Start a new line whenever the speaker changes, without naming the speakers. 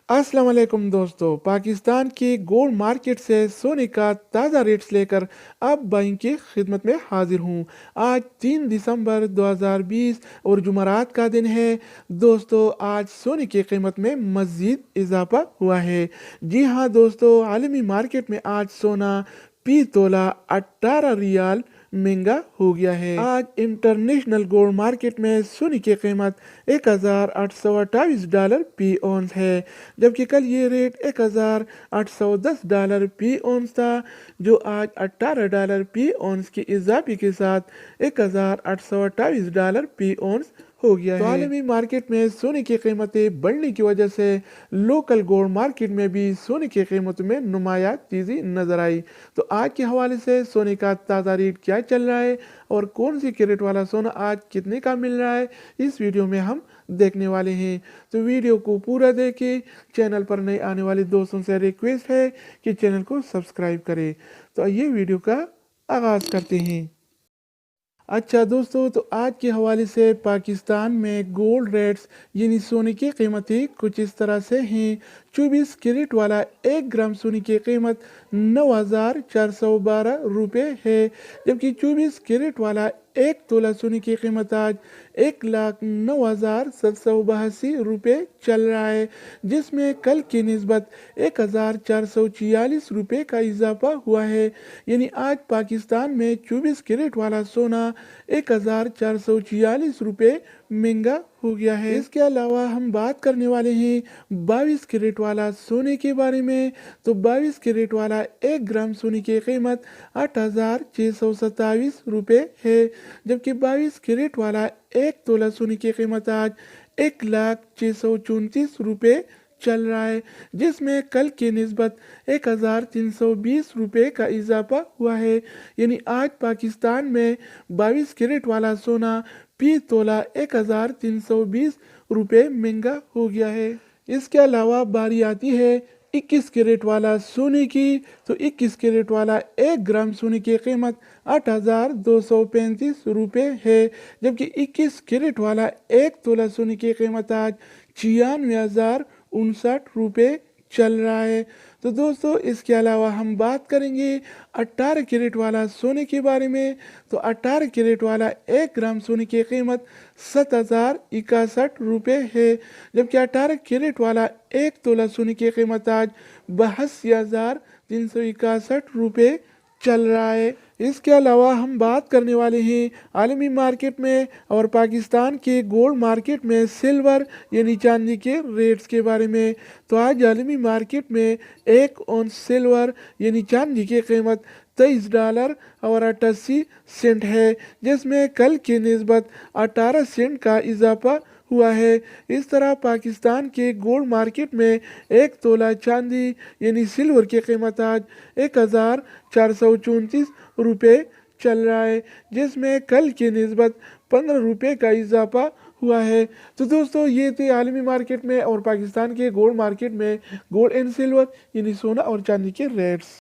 अस्सलाम वालेकुम दोस्तों। पाकिस्तान की गोल्ड मार्केट से सोने का ताज़ा रेट्स लेकर अब बाइंग की खिदमत में हाजिर हूँ। आज 3 दिसंबर 2020 और जुमरात का दिन है। दोस्तों, आज सोने की कीमत में मज़ीद इजाफा हुआ है। जी हाँ दोस्तों, आलमी मार्केट में आज सोना फी तोला 18 रियाल महंगा हो गया है। आज इंटरनेशनल गोल्ड मार्केट में सोने की कीमत $1,828 फी औंस है, जबकि कल ये रेट $1,810 फी औंस था, जो आज $18 फी औंस की इजाफे के साथ $1,828 फी औंस हो गया है। तो आलमी मार्केट में सोने की कीमतें बढ़ने की वजह से लोकल गोल्ड मार्केट में भी सोने की कीमतों में नुमाया तेजी नजर आई। तो आज के हवाले से सोने का ताज़ा रेट क्या चल रहा है और कौन सी कैरेट वाला सोना आज कितने का मिल रहा है, इस वीडियो में हम देखने वाले हैं। तो वीडियो को पूरा देखें। चैनल पर नए आने वाले दोस्तों से रिक्वेस्ट है कि चैनल को सब्सक्राइब करें। तो आइए वीडियो का आगाज़ करते हैं। अच्छा दोस्तों, तो आज के हवाले से पाकिस्तान में गोल्ड रेट्स यानी सोने की कीमतें कुछ इस तरह से हैं। 24 कैरेट वाला 1 ग्राम सोने की कीमत 9,412 रुपये है, जबकि 24 कैरेट वाला 1 तोला सोने की कीमत आज 1,09,782 रुपये चल रहा है, जिसमें कल की निस्बत 1,446 रुपये का इजाफा हुआ है। यानी आज पाकिस्तान में 24 कैरेट वाला सोना 1,446 रुपये महंगा हो गया है। इसके अलावा हम बात करने वाले हैं 22 कैरेट वाला सोने के बारे में। तो 22 कैरेट वाला 1 ग्राम सोने की कीमत 8,627 रुपये है, जबकि 22 कैरेट वाला 1 तोला सोने की कीमत आज 1,06,34 रुपये चल रहा है, जिसमें कल की निस्बत 1,320 रुपये का इजाफा हुआ है। यानी आज पाकिस्तान में 22 कैरेट वाला सोना फी तोला 1,320 रुपये महंगा हो गया है। इसके अलावा बारी आती है 21 कैरेट वाला सोने की। तो 21 कैरेट वाला 1 ग्राम सोने की कीमत 8,235 रुपये है, जबकि 21 कैरेट वाला 1 तोला सोने की कीमत आज 96,059 रुपये चल रहा है। तो दोस्तों, इसके अलावा हम बात करेंगे 18 कैरेट वाला सोने के बारे में। तो 18 कैरेट वाला 1 ग्राम सोने की कीमत 7,061 रुपये है, जबकि 18 कैरेट वाला 1 तोला सोने की कीमत आज 82,361 रुपये चल रहा है। इसके अलावा हम बात करने वाले हैं आलमी मार्केट में और पाकिस्तान के गोल्ड मार्केट में सिल्वर यानी चांदी के रेट्स के बारे में। तो आज आलमी मार्केट में 1 औंस सिल्वर यानी चांदी की कीमत $23.88 है, जिसमें कल की निस्बत 18 सेंट का इजाफा हुआ है। इस तरह पाकिस्तान के गोल्ड मार्केट में 1 तोला चांदी यानी सिल्वर की कीमत आज 1,434 रुपये चल रहा है, जिसमें कल की निस्बत 15 रुपये का इजाफा हुआ है। तो दोस्तों, ये थे आलमी मार्केट में और पाकिस्तान के गोल्ड मार्केट में गोल्ड एंड सिल्वर यानी सोना और चांदी के रेट्स।